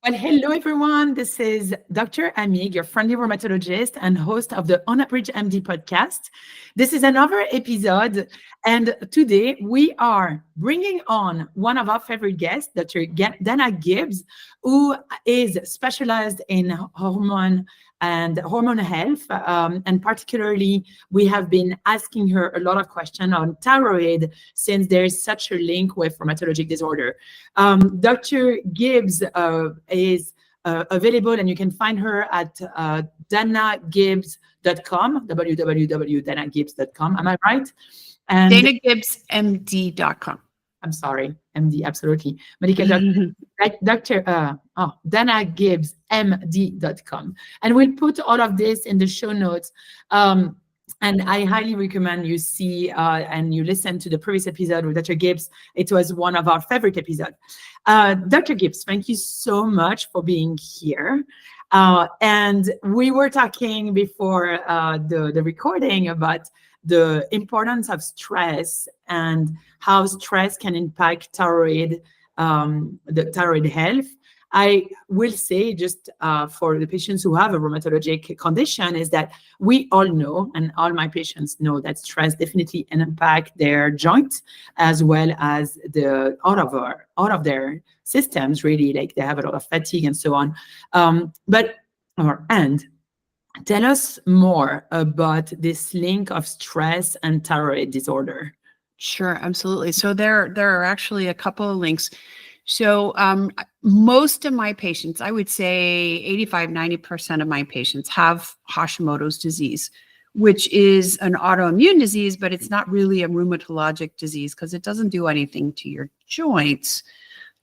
Well, hello everyone. This is Dr. Amigues, your friendly rheumatologist and host of the Unabridged MD podcast. This is another episode, and today we are bringing on one of our favorite guests, Dr. Dana Gibbs, who is specialized in hormone and hormone health. And particularly, we have been asking her a lot of questions on thyroid since there is such a link with rheumatologic disorder. Dr. Gibbs is available, and you can find her at danagibbs.com, www.danagibbs.com. Am I right? And DanaGibbsMD.com. I'm sorry, MD, absolutely. Medical doctor, DanaGibbsMD.com. And we'll put all of this in the show notes. And I highly recommend you see and you listen to the previous episode with Dr. Gibbs. It was one of our favorite episodes. Dr. Gibbs, thank you so much for being here. And we were talking before the recording about the importance of stress and how stress can impact thyroid, the thyroid health. I will say, just for the patients who have a rheumatologic condition, is that we all know, and all my patients know, that stress definitely impacts their joints as well as all of their systems, really, like they have a lot of fatigue and so on. Tell us more about this link of stress and thyroid disorder. Sure, absolutely. So there are actually a couple of links. So most of my patients, I would say 85–90% of my patients have Hashimoto's disease, which is an autoimmune disease, but it's not really a rheumatologic disease because it doesn't do anything to your joints.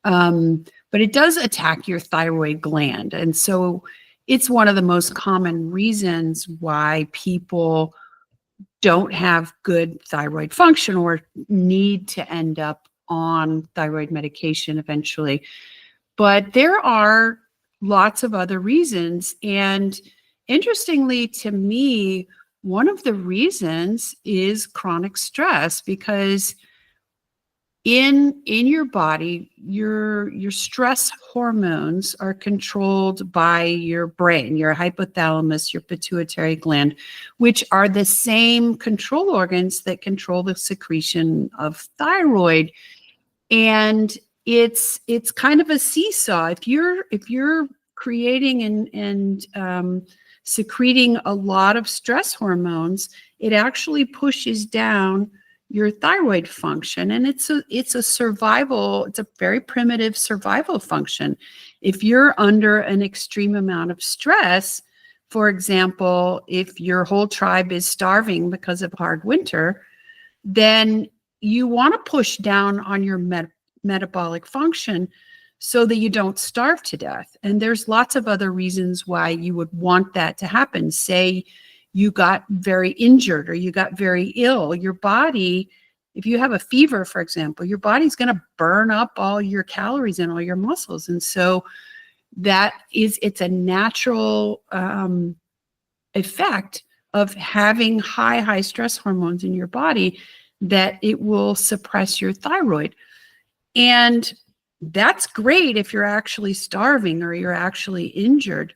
But it does attack your thyroid gland. And so it's one of the most common reasons why people don't have good thyroid function or need to end up on thyroid medication eventually. But there are lots of other reasons. And interestingly to me, one of the reasons is chronic stress, because in your body, your stress hormones are controlled by your brain, your hypothalamus, your pituitary gland, which are the same control organs that control the secretion of thyroid. And it's kind of a seesaw. If you're creating and secreting a lot of stress hormones, it actually pushes down your thyroid function, and it's a survival. It's a very primitive survival function. If you're under an extreme amount of stress, for example, if your whole tribe is starving because of hard winter, then you want to push down on your metabolic function so that you don't starve to death. And there's lots of other reasons why you would want that to happen. Say you got very injured or you got very ill, your body, if you have a fever, for example, your body's going to burn up all your calories and all your muscles. And so it's a natural effect of having high stress hormones in your body, that it will suppress your thyroid. And that's great if you're actually starving or you're actually injured.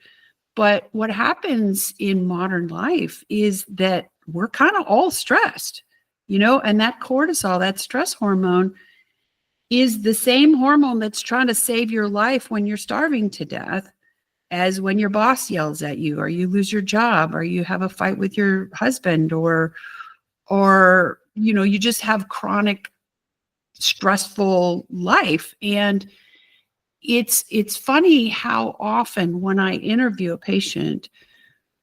But what happens in modern life is that we're kind of all stressed, and that cortisol, that stress hormone, is the same hormone that's trying to save your life when you're starving to death as when your boss yells at you, or you lose your job, or you have a fight with your husband, or you just have chronic stressful life. And it's funny how often when I interview a patient,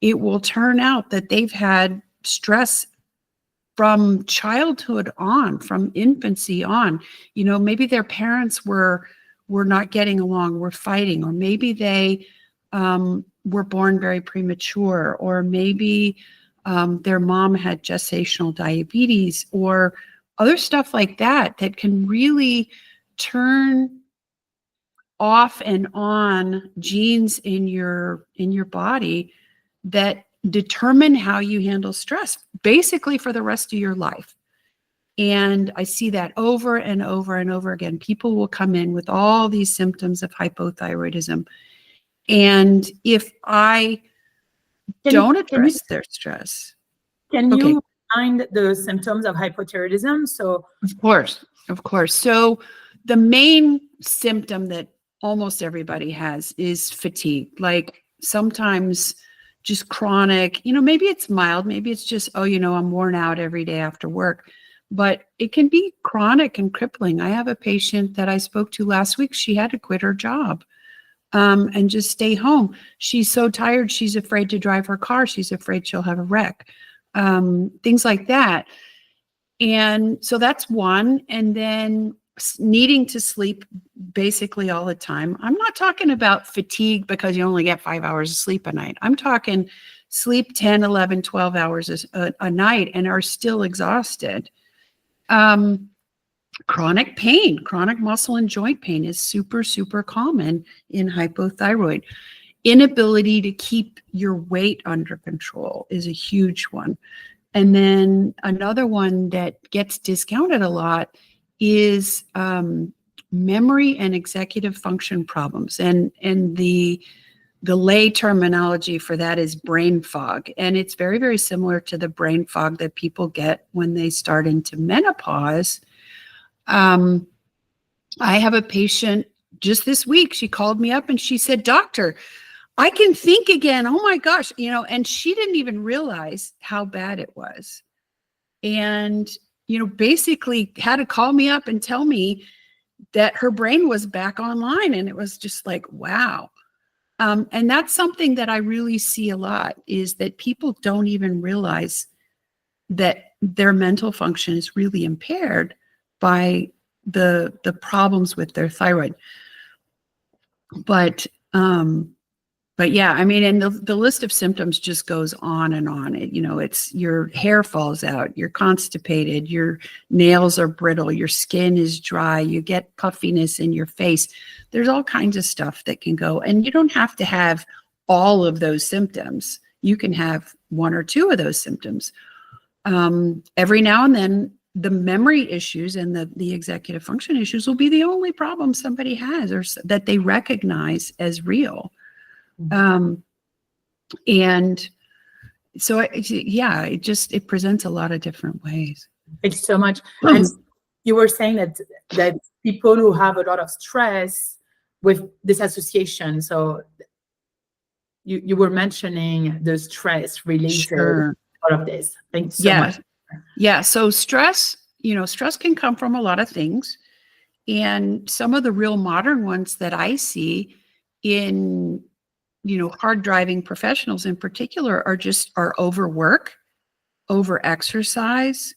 it will turn out that they've had stress from childhood on, from infancy on. Maybe their parents were not getting along, were fighting, or maybe they were born very premature, or maybe their mom had gestational diabetes, or other stuff like that can really turn off and on genes in your body that determine how you handle stress, basically for the rest of your life. And I see that over and over and over again. People will come in with all these symptoms of hypothyroidism, And if I don't address their stress. Can you find the symptoms of hypothyroidism? So Of course. So the main symptom that almost everybody has is fatigue. Like sometimes just chronic, maybe it's mild, maybe it's just, I'm worn out every day after work, but it can be chronic and crippling. I have a patient that I spoke to last week. She had to quit her job and just stay home. She's so tired. She's afraid to drive her car. She's afraid she'll have a wreck. Things like that. And so that's one. And then needing to sleep basically all the time. I'm not talking about fatigue because you only get 5 hours of sleep a night. I'm talking sleep 10, 11, 12 hours a night and are still exhausted. Chronic pain, chronic muscle and joint pain is super, super common in hypothyroid. Inability to keep your weight under control is a huge one. And then another one that gets discounted a lot is memory and executive function problems. And the lay terminology for that is brain fog. And it's very, very similar to the brain fog that people get when they start into menopause. I have a patient just this week. She called me up and she said, "Doctor, I can think again. Oh my gosh." And she didn't even realize how bad it was. And, basically had to call me up and tell me that her brain was back online. And it was just like, wow. And that's something that I really see a lot, is that people don't even realize that their mental function is really impaired by the problems with their thyroid. But yeah, I mean, and the list of symptoms just goes on and on. It's your hair falls out, you're constipated, your nails are brittle, your skin is dry, you get puffiness in your face. There's all kinds of stuff that can go, and you don't have to have all of those symptoms. You can have one or two of those symptoms. Every now and then, the memory issues and the executive function issues will be the only problem somebody has, or that they recognize as real. And so, it presents a lot of different ways. Thanks so much. And you were saying that people who have a lot of stress with this association. So you were mentioning the stress related all of this. Thanks so much. Yeah. So stress can come from a lot of things. And some of the real modern ones that I see in hard driving professionals in particular are overwork, over exercise,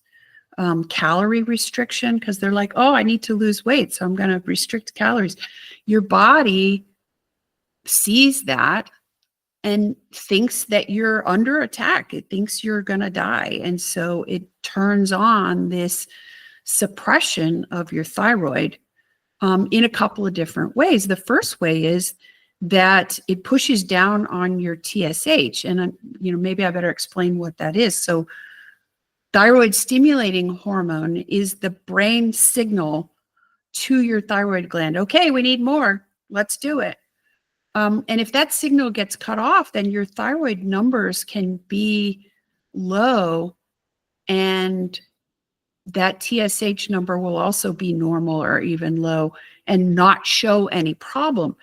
calorie restriction, because they're like, oh, I need to lose weight, so I'm going to restrict calories. Your body sees that and thinks that you're under attack. It thinks you're going to die. And so it turns on this suppression of your thyroid in a couple of different ways. The first way is that it pushes down on your TSH. And, maybe I better explain what that is. So thyroid stimulating hormone is the brain signal to your thyroid gland. Okay, we need more. Let's do it. And if that signal gets cut off, then your thyroid numbers can be low, and that TSH number will also be normal or even low and not show any problem.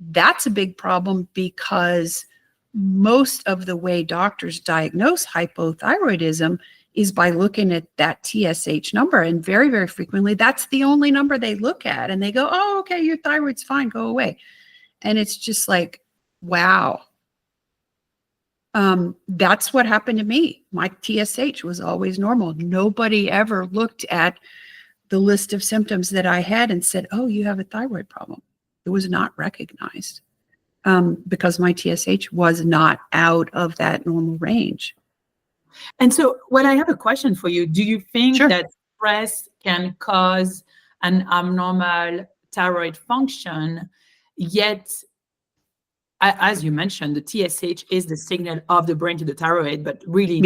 That's a big problem, because most of the way doctors diagnose hypothyroidism is by looking at that TSH number. And very, very frequently, that's the only number they look at. And they go, oh, okay, your thyroid's fine, go away. And it's just like, wow. That's what happened to me. My TSH was always normal. Nobody ever looked at the list of symptoms that I had and said, oh, you have a thyroid problem. It was not recognized because my TSH was not out of that normal range. And so, I have a question for you. Do you think that stress can cause an abnormal thyroid function? Yet, as you mentioned, the TSH is the signal of the brain to the thyroid, but really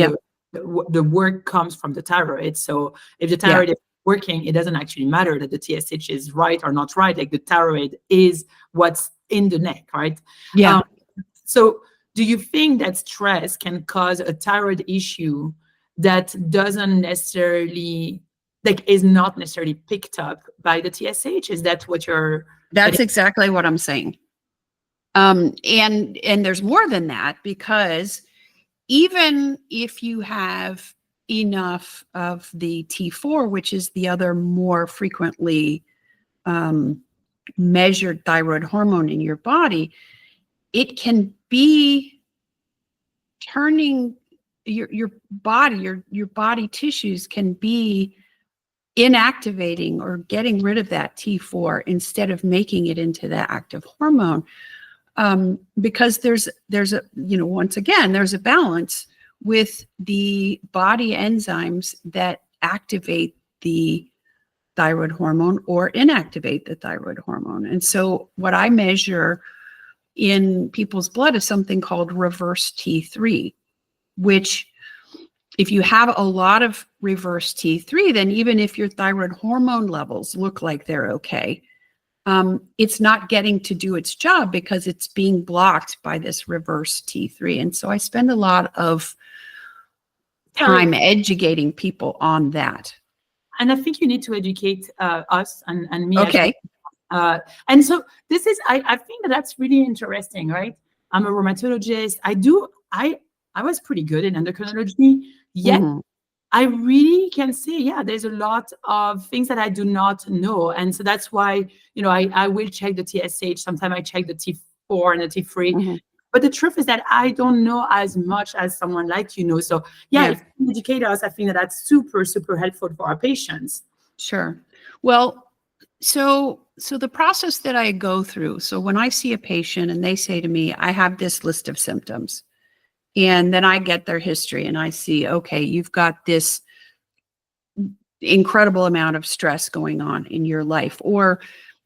the work comes from the thyroid. So if the thyroid is working, it doesn't actually matter that the TSH is right or not right. Like, the thyroid is what's in the neck, right? Yeah. So do you think that stress can cause a thyroid issue that doesn't necessarily, like, is not necessarily picked up by the TSH? Is that what you're... That's exactly what I'm saying. And there's more than that, because even if you have enough of the T4, which is the other more frequently measured thyroid hormone in your body, it can be turning your body tissues can be inactivating or getting rid of that T4 instead of making it into the active hormone. Because there's a, once again, there's a balance with the body enzymes that activate the thyroid hormone or inactivate the thyroid hormone. And so what I measure in people's blood is something called reverse T3, which, if you have a lot of reverse T3, then even if your thyroid hormone levels look like they're okay, it's not getting to do its job because it's being blocked by this reverse T3. And so I spend a lot of time educating people on that. And I think you need to educate us and me. Okay. And so this is, I think that that's really interesting, right? I'm a rheumatologist. I was pretty good in endocrinology, yet I really can say, yeah, there's a lot of things that I do not know. And so that's why, I will check the TSH. Sometimes I check the T4 and the T3. But the truth is that I don't know as much as someone like you know. So yeah, if you educate us, I think that that's super, super helpful for our patients. Sure. Well, so the process that I go through, so when I see a patient and they say to me, I have this list of symptoms, and then I get their history and I see, okay, you've got this incredible amount of stress going on in your life, or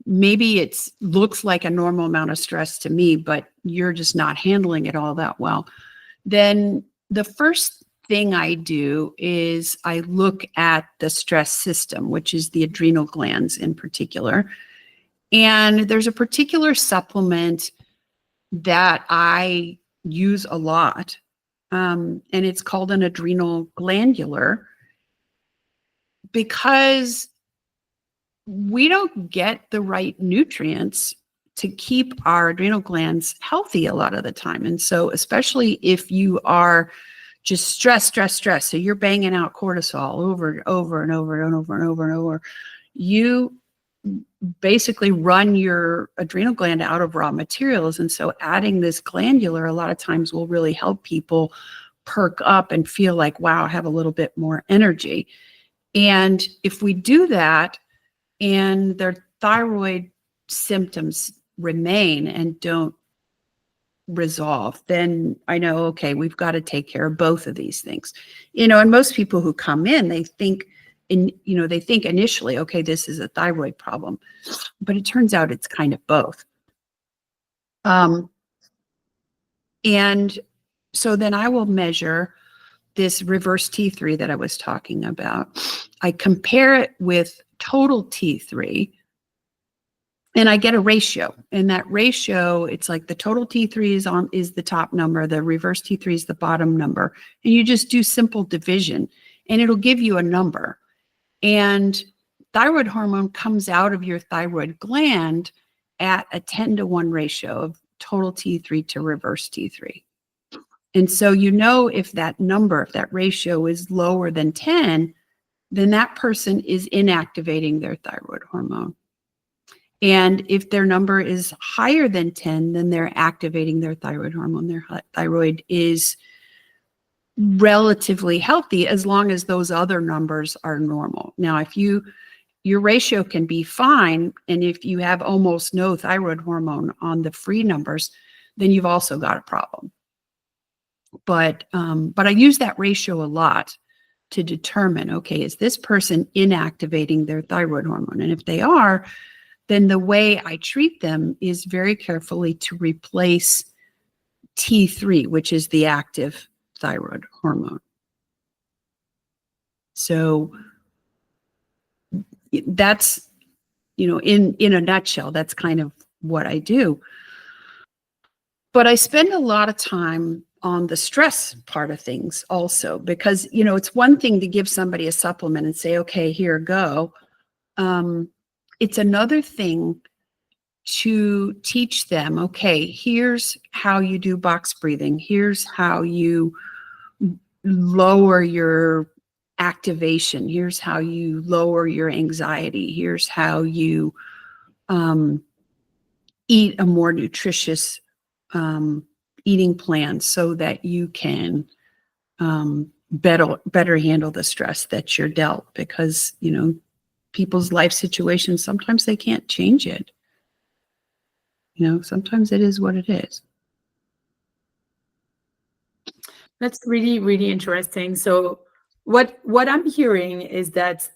maybe it looks like a normal amount of stress to me, but you're just not handling it all that well. Then the first thing I do is I look at the stress system, which is the adrenal glands in particular. And there's a particular supplement that I use a lot, and it's called an adrenal glandular, because we don't get the right nutrients to keep our adrenal glands healthy a lot of the time. And so especially if you are just stress, so you're banging out cortisol over and over and over and over and over and over, you basically run your adrenal gland out of raw materials. And so adding this glandular a lot of times will really help people perk up and feel like, wow, I have a little bit more energy. And if we do that and their thyroid symptoms remain and don't resolve, then I know, okay, we've got to take care of both of these things. And most people who come in, they think initially, okay, this is a thyroid problem, but it turns out it's kind of both. And so then I will measure this reverse T3 that I was talking about. I compare it with total T3, and I get a ratio. And that ratio, it's like the total T3 is the top number, the reverse T3 is the bottom number. And you just do simple division, and it'll give you a number. And thyroid hormone comes out of your thyroid gland at a 10-to-1 ratio of total T3 to reverse T3. And so if that number, if that ratio is lower than 10, then that person is inactivating their thyroid hormone. And if their number is higher than 10, then they're activating their thyroid hormone. Their thyroid is relatively healthy as long as those other numbers are normal. Now, if your ratio can be fine, and if you have almost no thyroid hormone on the free numbers, then you've also got a problem. But I use that ratio a lot to determine, okay, is this person inactivating their thyroid hormone? And if they are, then the way I treat them is very carefully to replace T3, which is the active thyroid hormone. So that's, in a nutshell, that's kind of what I do. But I spend a lot of time on the stress part of things also, because, it's one thing to give somebody a supplement and say, okay, here, go. It's another thing to teach them, okay, here's how you do box breathing. Here's how you lower your activation. Here's how you lower your anxiety. Here's how you eat a more nutritious eating plan so that you can better handle the stress that you're dealt, because people's life situations, sometimes they can't change it. Sometimes it is what it is. That's really, really interesting. So what I'm hearing is that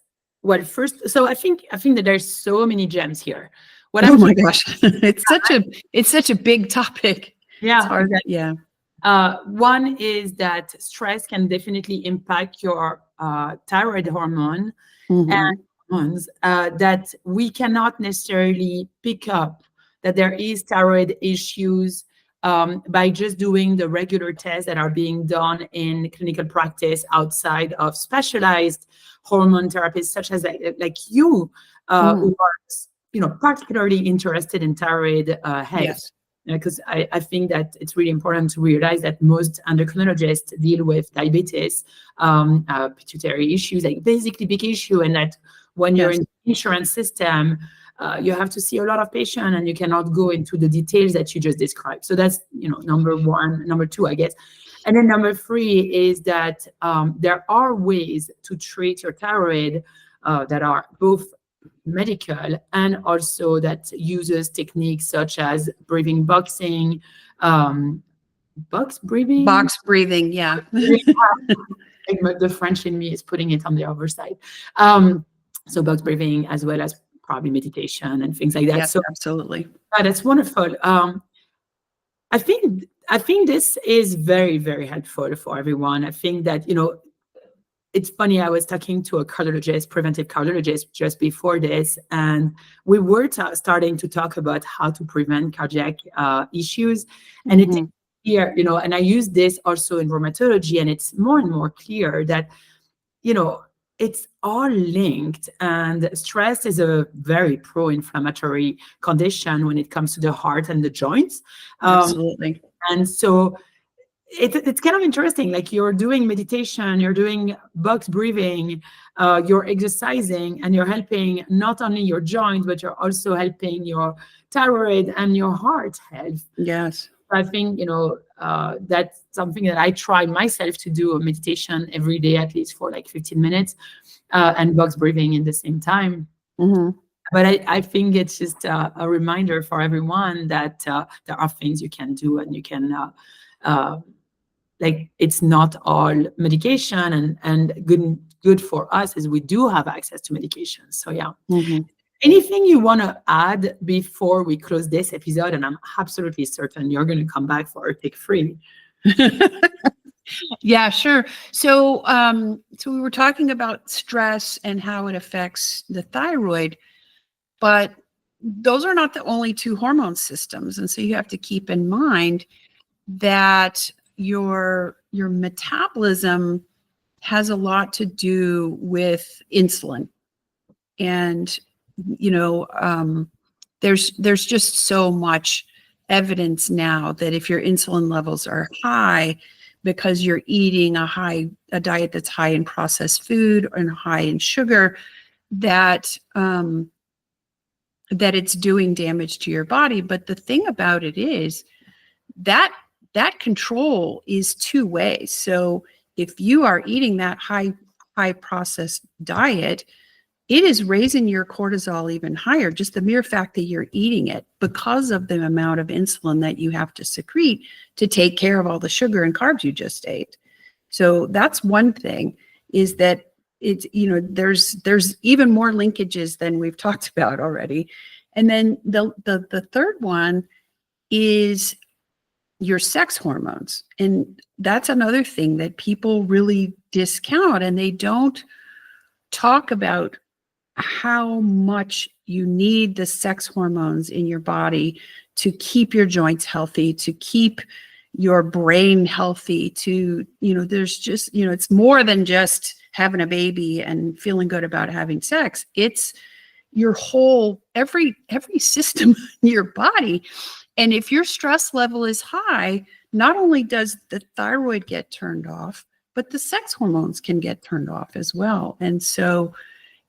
so I think that there's so many gems here. Oh my gosh. It's such a big topic. Yeah. It's hard. Yeah. One is that stress can definitely impact your thyroid hormone and hormones that we cannot necessarily pick up that there is thyroid issues by just doing the regular tests that are being done in clinical practice outside of specialized hormone therapists, such as like you, who are particularly interested in thyroid health. Yes. Because I think that it's really important to realize that most endocrinologists deal with diabetes, pituitary issues, like basically big issue, and that when you're in the insurance system, you have to see a lot of patients and you cannot go into the details that you just described. So that's, number one. Number two, I guess. And then number three is that there are ways to treat your thyroid that are both medical and also that uses techniques such as breathing boxing, box breathing. Yeah. The French in me is putting it on the other side. So box breathing, as well as probably meditation and things like that. Yes, so absolutely. That's wonderful. I think this is very, very helpful for everyone. I think that, it's funny, I was talking to a cardiologist, preventive cardiologist, just before this, and we were starting to talk about how to prevent cardiac issues. And it's clear, and I use this also in rheumatology, and it's more and more clear that, it's all linked, and stress is a very pro-inflammatory condition when it comes to the heart and the joints. Absolutely. And so it's kind of interesting, like you're doing meditation, you're doing box breathing, you're exercising, and you're helping not only your joints, but you're also helping your thyroid and your heart health. Yes. I think, that's something that I try myself to do, a meditation every day, at least for like 15 minutes, and box breathing in the same time. But I think it's just a reminder for everyone that there are things you can do, and you can, like, it's not all medication, and good for us is we do have access to medication. So yeah. Anything you want to add before we close this episode? And I'm absolutely certain you're going to come back for a Take 3. Yeah, sure. So, so we were talking about stress and how it affects the thyroid, but those are not the only two hormone systems. And so you have to keep in mind that your metabolism has a lot to do with insulin. And there's just so much evidence now that if your insulin levels are high because you're eating a diet that's high in processed food and high in sugar, that it's doing damage to your body. But the thing about it is that control is two ways. So if you are eating that high processed diet, it is raising your cortisol even higher, just the mere fact that you're eating it, because of the amount of insulin that you have to secrete to take care of all the sugar and carbs you just ate. So that's one thing, is that it's, there's even more linkages than we've talked about already. And then the third one is your sex hormones. And that's another thing that people really discount, and they don't talk about how much you need the sex hormones in your body to keep your joints healthy, to keep your brain healthy, to, there's just, it's more than just having a baby and feeling good about having sex. It's your whole, every system in your body. And if your stress level is high, not only does the thyroid get turned off, but the sex hormones can get turned off as well. And so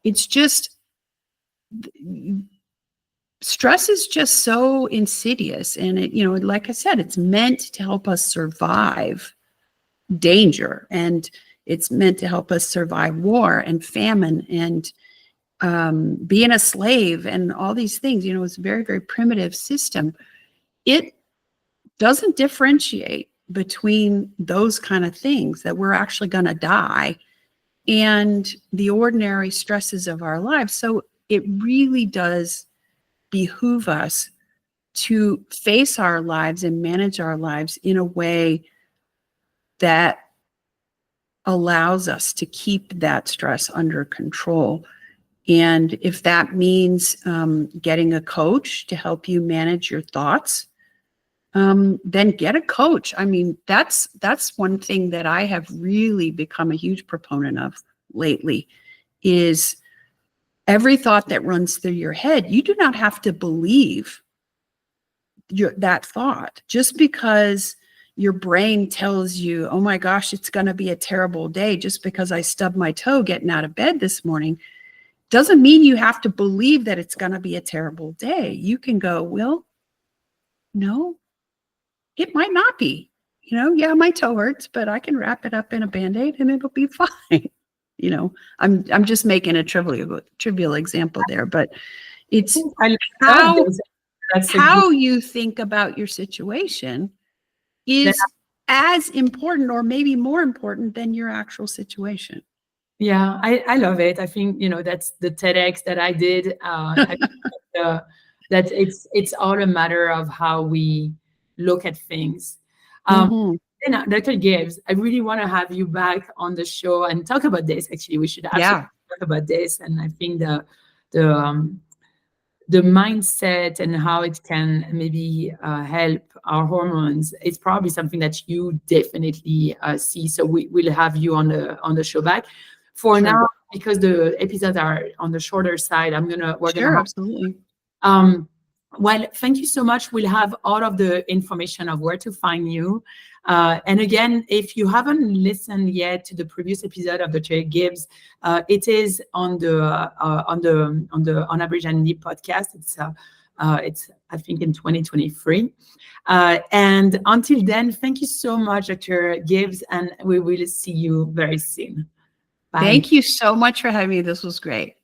it's just, stress is just so insidious. And it, like I said, it's meant to help us survive danger. And it's meant to help us survive war and famine and being a slave and all these things. It's a very, very primitive system. It doesn't differentiate between those kind of things, that we're actually going to die, and the ordinary stresses of our lives. So it really does behoove us to face our lives and manage our lives in a way that allows us to keep that stress under control. And if that means getting a coach to help you manage your thoughts, then get a coach. I mean, that's one thing that I have really become a huge proponent of lately, is every thought that runs through your head, you do not have to believe that thought. Just because your brain tells you, oh my gosh, it's going to be a terrible day just because I stubbed my toe getting out of bed this morning, doesn't mean you have to believe that it's going to be a terrible day. You can go, well, no, it might not be. Yeah, my toe hurts, but I can wrap it up in a Band-Aid and it'll be fine. I'm just making a trivial example there, but it's how you think about your situation is as important, or maybe more important, than your actual situation. Yeah, I love it. I think, that's the TEDx that I did. I think that it's all a matter of how we look at things. And Dr. Gibbs, I really want to have you back on the show and talk about this. Actually, we should absolutely talk about this. And I think the mindset and how it can maybe help our hormones is probably something that you definitely see. So we'll have you on the show back. For now, because the episodes are on the shorter side, we're gonna absolutely. Well, thank you so much. We'll have all of the information of where to find you. And again, if you haven't listened yet to the previous episode of Dr. Gibbs, it is on the On Average and Deep podcast. It's I think in 2023. And until then, thank you so much, Dr. Gibbs, and we will see you very soon. Bye. Thank you so much for having me. This was great.